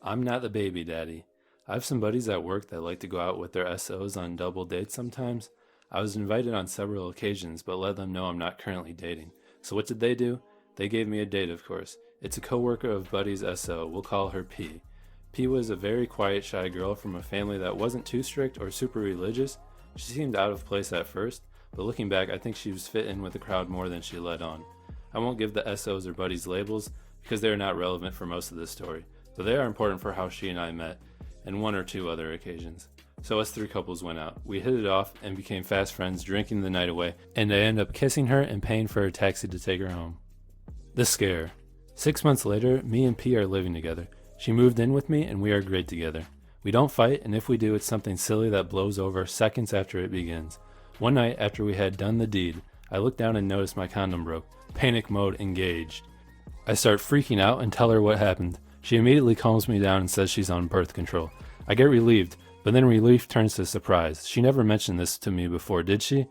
I'm not the baby daddy. I have some buddies at work that like to go out with their SOs on double dates sometimes. I was invited on several occasions, but let them know I'm not currently dating. So what did they do? They gave me a date, of course. It's a coworker of Buddy's SO. We'll call her P. P was a very quiet, shy girl from a family that wasn't too strict or super religious. She seemed out of place at first, but looking back, I think she was fit in with the crowd more than she let on. I won't give the SOs or Buddies labels because they are not relevant for most of this story, but they are important for how she and I met, and one or two other occasions. So us three couples went out. We hit it off and became fast friends, drinking the night away, and I ended up kissing her and paying for a taxi to take her home. The scare. 6 months later, me and P are living together. She moved in with me and we are great together. We don't fight, and if we do, it's something silly that blows over seconds after it begins. One night after we had done the deed, I looked down and noticed my condom broke. Panic mode engaged. I start freaking out and tell her what happened. She immediately calms me down and says she's on birth control. I get relieved, but then relief turns to surprise. She never mentioned this to me before, did she?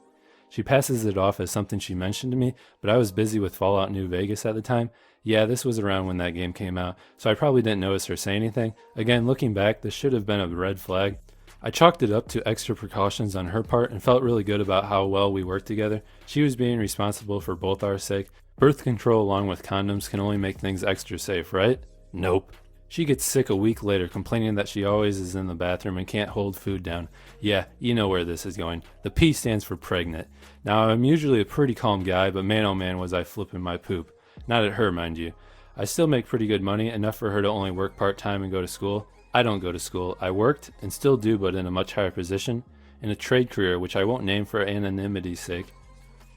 She passes it off as something she mentioned to me, but I was busy with Fallout New Vegas at the time. Yeah, this was around when that game came out, so I probably didn't notice her say anything. Again, looking back, this should have been a red flag. I chalked it up to extra precautions on her part and felt really good about how well we worked together. She was being responsible for both our sake. Birth control along with condoms can only make things extra safe, right? Nope. She gets sick a week later, complaining that she always is in the bathroom and can't hold food down. Yeah, you know where this is going. The P stands for pregnant. Now, I'm usually a pretty calm guy, but man oh man was I flipping my poop. Not at her, mind you. I still make pretty good money, enough for her to only work part-time and go to school. I don't go to school. I worked, and still do, but in a much higher position, in a trade career, which I won't name for anonymity's sake.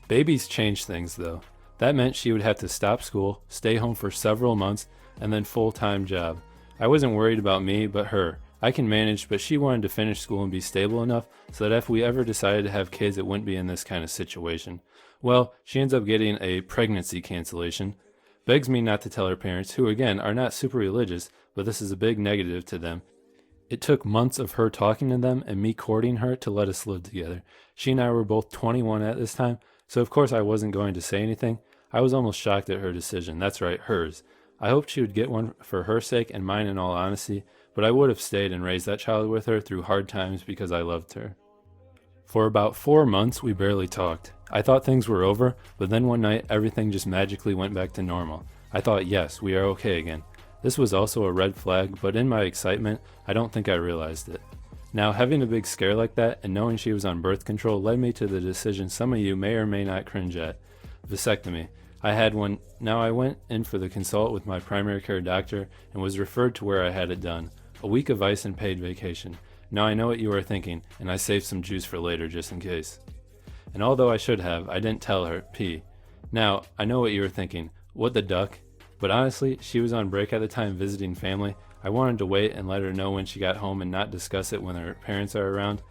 Babies change things, though. That meant she would have to stop school, stay home for several months, and then full-time job. I wasn't worried about me, but her. I can manage, but she wanted to finish school and be stable enough so that if we ever decided to have kids, it wouldn't be in this kind of situation. Well, she ends up getting a pregnancy cancellation. Begs me not to tell her parents, who again are not super religious, but this is a big negative to them. It took months of her talking to them and me courting her to let us live together. She and I were both 21 at this time, so of course I wasn't going to say anything. I was almost shocked at her decision. That's right, hers. I hoped she would get one for her sake and mine in all honesty, but I would have stayed and raised that child with her through hard times because I loved her. For about 4 months, we barely talked. I thought things were over, but then one night, everything just magically went back to normal. I thought, yes, we are okay again. This was also a red flag, but in my excitement, I don't think I realized it. Now, having a big scare like that and knowing she was on birth control led me to the decision some of you may or may not cringe at. Vasectomy. I had one. Now I went in for the consult with my primary care doctor and was referred to where I had it done. A week of ice and paid vacation. Now I know what you are thinking, and I saved some juice for later just in case. And although I should have, I didn't tell her, P. Now, I know what you were thinking. What the duck? But honestly, she was on break at the time visiting family. I wanted to wait and let her know when she got home and not discuss it when her parents are around.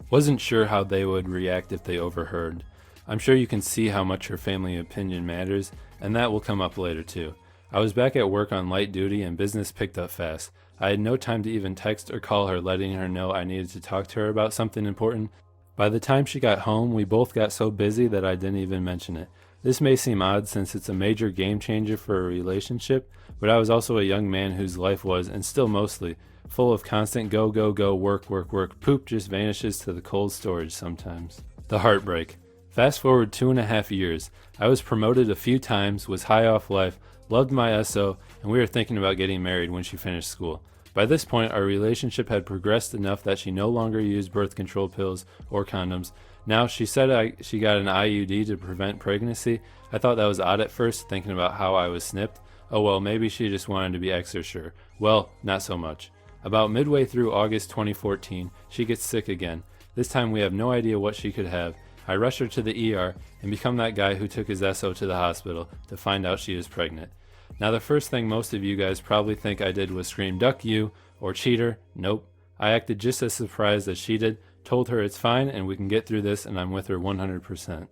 Wasn't sure how they would react if they overheard. I'm sure you can see how much her family opinion matters, and that will come up later too. I was back at work on light duty and business picked up fast. I had no time to even text or call her letting her know I needed to talk to her about something important. By the time she got home, we both got so busy that I didn't even mention it. This may seem odd since it's a major game changer for a relationship, but I was also a young man whose life was, and still mostly, full of constant go, go, go, work, work, work. Poop just vanishes to the cold storage sometimes. The heartbreak. Fast forward 2.5 years. I was promoted a few times, was high off life, loved my SO, and we were thinking about getting married when she finished school. By this point, our relationship had progressed enough that she no longer used birth control pills or condoms. Now, she said she got an IUD to prevent pregnancy. I thought that was odd at first, thinking about how I was snipped. Oh well, maybe she just wanted to be extra sure. Well, not so much. About midway through August 2014, she gets sick again. This time we have no idea what she could have. I rush her to the ER and become that guy who took his SO to the hospital to find out she is pregnant. Now the first thing most of you guys probably think I did was scream, "Duck you," or "Cheater." Nope. I acted just as surprised as she did, told her it's fine and we can get through this and I'm with her 100%.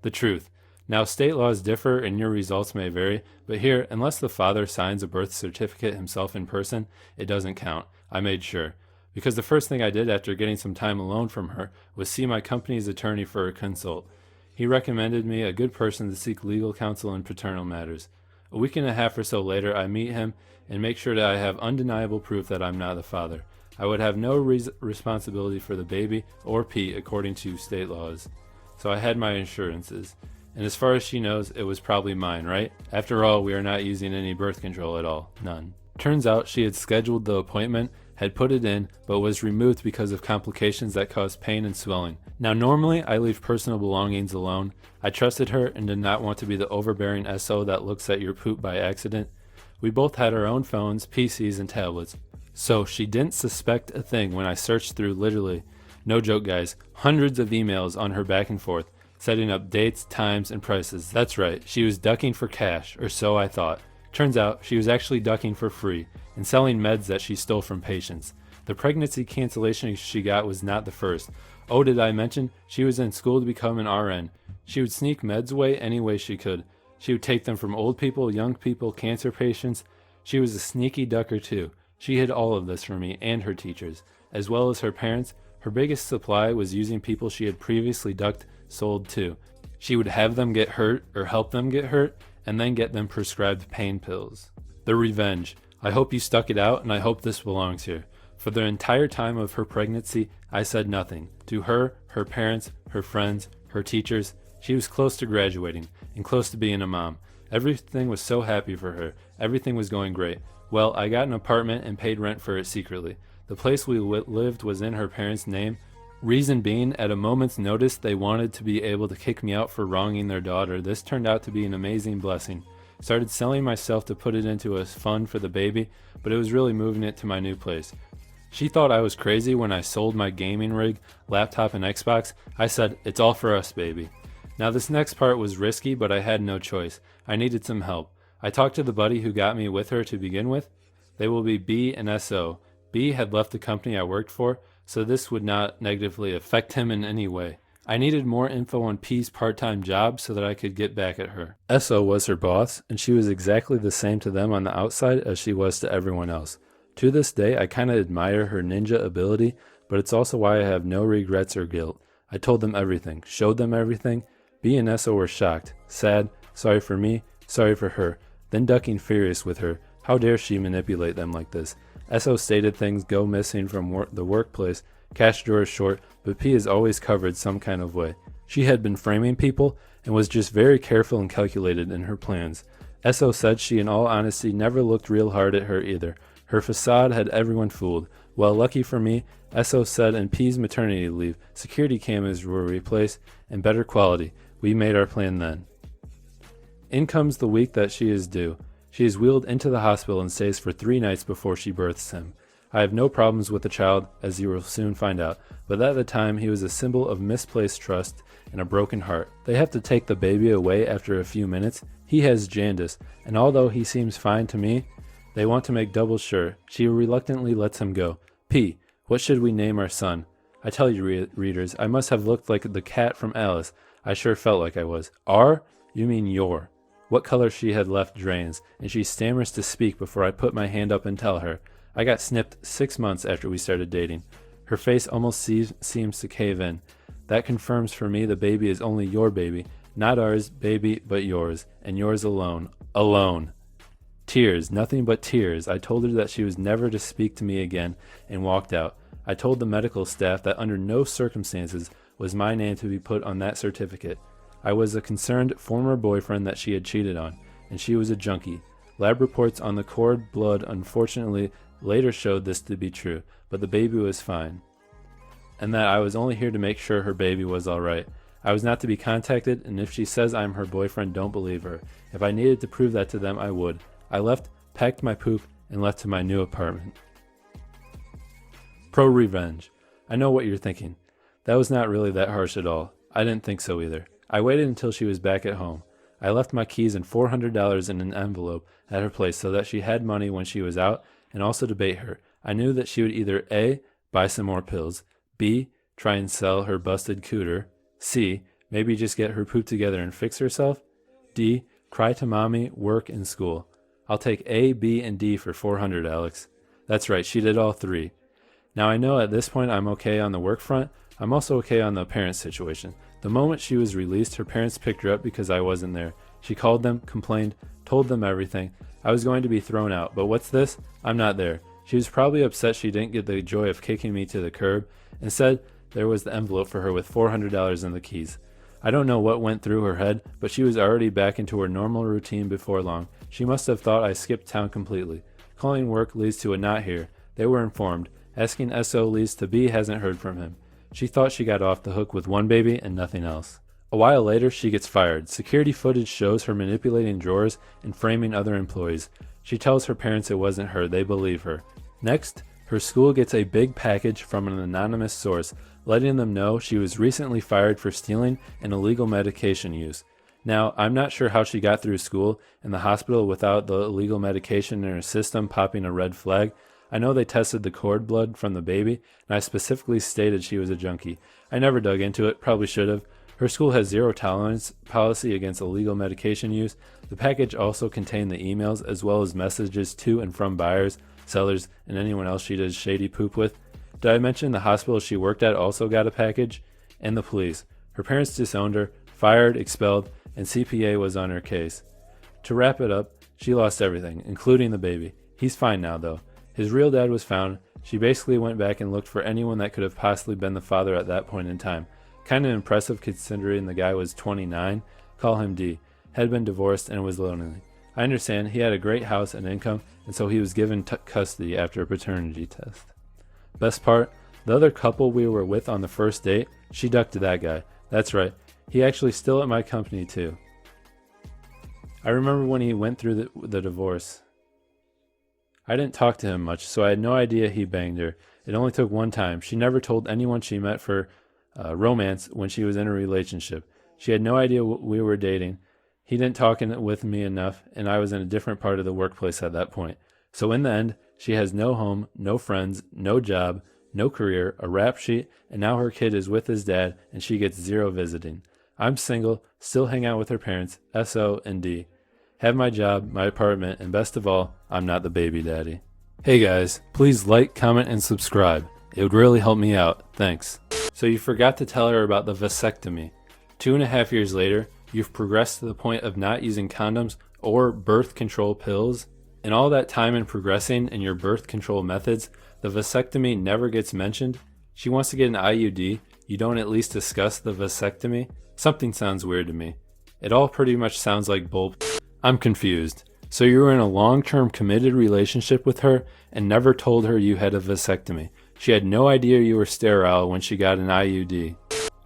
The truth. Now state laws differ and your results may vary, but here, unless the father signs a birth certificate himself in person, it doesn't count. I made sure. Because the first thing I did after getting some time alone from her was see my company's attorney for a consult. He recommended me a good person to seek legal counsel in paternal matters. A week and a half or so later, I meet him and make sure that I have undeniable proof that I'm not the father. I would have no responsibility for the baby or Pete according to state laws. So I had my insurances. And as far as she knows, it was probably mine, right? After all, we are not using any birth control at all. None. Turns out she had scheduled the appointment, had put it in, but was removed because of complications that caused pain and swelling. Now normally, I leave personal belongings alone. I trusted her and did not want to be the overbearing SO that looks at your poop by accident. We both had our own phones, PCs, and tablets. So she didn't suspect a thing when I searched through literally, no joke guys, hundreds of emails on her back and forth, setting up dates, times, and prices. That's right, she was ducking for cash, or so I thought. Turns out, she was actually ducking for free, and selling meds that she stole from patients. The pregnancy cancellation she got was not the first. Oh, did I mention, she was in school to become an RN. She would sneak meds away any way she could. She would take them from old people, young people, cancer patients. She was a sneaky ducker too. She hid all of this from me and her teachers, as well as her parents. Her biggest supply was using people she had previously ducked sold to. She would have them get hurt or help them get hurt, and then get them prescribed pain pills. The revenge. I hope you stuck it out, and I hope this belongs here. For the entire time of her pregnancy, I said nothing. To her, her parents, her friends, her teachers. She was close to graduating, and close to being a mom. Everything was so happy for her. Everything was going great. Well, I got an apartment and paid rent for it secretly. The place we lived was in her parents' name. Reason being, at a moment's notice, they wanted to be able to kick me out for wronging their daughter. This turned out to be an amazing blessing. Started selling myself to put it into a fund for the baby, but it was really moving it to my new place. She thought I was crazy when I sold my gaming rig, laptop, and Xbox. I said, it's all for us, baby. Now this next part was risky, but I had no choice. I needed some help. I talked to the buddy who got me with her to begin with. They will be B and SO. B had left the company I worked for, so this would not negatively affect him in any way. I needed more info on P's part-time job so that I could get back at her. SO was her boss, and she was exactly the same to them on the outside as she was to everyone else. To this day, I kinda admire her ninja ability, but it's also why I have no regrets or guilt. I told them everything, showed them everything. B and SO were shocked, sad, sorry for me, sorry for her, then ducking furious with her. How dare she manipulate them like this? SO stated things go missing from the workplace, cash drawers short, but P is always covered some kind of way. She had been framing people and was just very careful and calculated in her plans. SO said she in all honesty never looked real hard at her either. Her facade had everyone fooled. Well, lucky for me, SO said in P's maternity leave, security cameras were replaced and better quality. We made our plan then. In comes the week that she is due. She is wheeled into the hospital and stays for 3 nights before she births him. I have no problems with the child, as you will soon find out, but at the time he was a symbol of misplaced trust and a broken heart. They have to take the baby away after a few minutes. He has jaundice, and although he seems fine to me, they want to make double sure. She reluctantly lets him go. P, what should we name our son? I tell you, readers, I must have looked like the cat from Alice. I sure felt like I was. R? You mean your. What color she had left drains, and she stammers to speak before I put my hand up and tell her. I got snipped 6 months after we started dating. Her face almost seems to cave in. That confirms for me the baby is only your baby, not ours, baby, but yours, and yours alone. Alone. Tears, nothing but tears. I told her that she was never to speak to me again and walked out. I told the medical staff that under no circumstances was my name to be put on that certificate. I was a concerned former boyfriend that she had cheated on, and she was a junkie. Lab reports on the cord blood unfortunately later showed this to be true, but the baby was fine, and that I was only here to make sure her baby was alright. I was not to be contacted, and if she says I'm her boyfriend, don't believe her. If I needed to prove that to them, I would. I left, packed my poop, and left to my new apartment. ProRevenge. I know what you're thinking. That was not really that harsh at all. I didn't think so either. I waited until she was back at home. I left my keys and $400 in an envelope at her place so that she had money when she was out, and also to bait her. I knew that she would either A, buy some more pills, B, try and sell her busted cooter, C, maybe just get her poop together and fix herself, D, cry to mommy, work, and school. I'll take A, B, and D for $400, Alex. That's right, she did all 3. Now I know at this point I'm okay on the work front. I'm also okay on the parents situation. The moment she was released, her parents picked her up because I wasn't there. She called them, complained, told them everything. I was going to be thrown out, but what's this? I'm not there. She was probably upset she didn't get the joy of kicking me to the curb. Instead, there was the envelope for her with $400 in the keys. I don't know what went through her head, but she was already back into her normal routine before long. She must have thought I skipped town completely. Calling work leads to a not here. They were informed. Asking SO leads to B hasn't heard from him. She thought she got off the hook with one baby and nothing else. A while later, she gets fired. Security footage shows her manipulating drawers and framing other employees. She tells her parents it wasn't her. They believe her. Next, her school gets a big package from an anonymous source, letting them know she was recently fired for stealing and illegal medication use. Now, I'm not sure how she got through school and the hospital without the illegal medication in her system popping a red flag. I know they tested the cord blood from the baby, and I specifically stated she was a junkie. I never dug into it, probably should have. Her school has zero tolerance policy against illegal medication use. The package also contained the emails as well as messages to and from buyers, sellers, and anyone else she does shady poop with. Did I mention the hospital she worked at also got a package? And the police. Her parents disowned her, fired, expelled, and CPA was on her case. To wrap it up, she lost everything, including the baby. He's fine now, though. His real dad was found. She basically went back and looked for anyone that could have possibly been the father at that point in time. Kind of impressive considering the guy was 29. Call him D. Had been divorced and was lonely. I understand he had a great house and income, and so he was given custody after a paternity test. Best part, the other couple we were with on the first date, she ducked to that guy. That's right, he actually still at my company too. I remember when he went through the divorce. I didn't talk to him much, so I had no idea he banged her. It only took one time. She never told anyone she met for romance when she was in a relationship. She had no idea we were dating. He didn't talk with me enough, and I was in a different part of the workplace at that point. So in the end, she has no home, no friends, no job, no career, a rap sheet, and now her kid is with his dad, and she gets zero visiting. I'm single, still hang out with her parents, SO and D. Have my job, my apartment, and best of all, I'm not the baby daddy. Hey guys, please like, comment, and subscribe. It would really help me out. Thanks. So you forgot to tell her about the vasectomy. 2.5 years later, you've progressed to the point of not using condoms or birth control pills. In all that time in progressing in your birth control methods, the vasectomy never gets mentioned. She wants to get an IUD. You don't at least discuss the vasectomy? Something sounds weird to me. It all pretty much sounds like bull. I'm confused. So you were in a long-term committed relationship with her and never told her you had a vasectomy. She had no idea you were sterile when she got an IUD.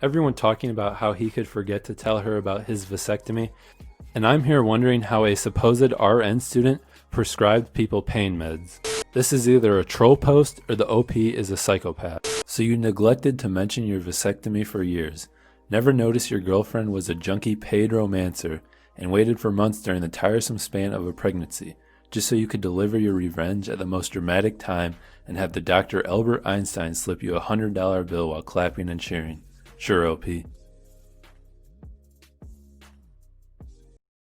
Everyone talking about how he could forget to tell her about his vasectomy, and I'm here wondering how a supposed RN student prescribed people pain meds. This is either a troll post or the OP is a psychopath. So you neglected to mention your vasectomy for years. Never noticed your girlfriend was a junkie paid romancer and waited for months during the tiresome span of a pregnancy, just so you could deliver your revenge at the most dramatic time and have the Dr. Albert Einstein slip you $100 bill while clapping and cheering. Sure, OP.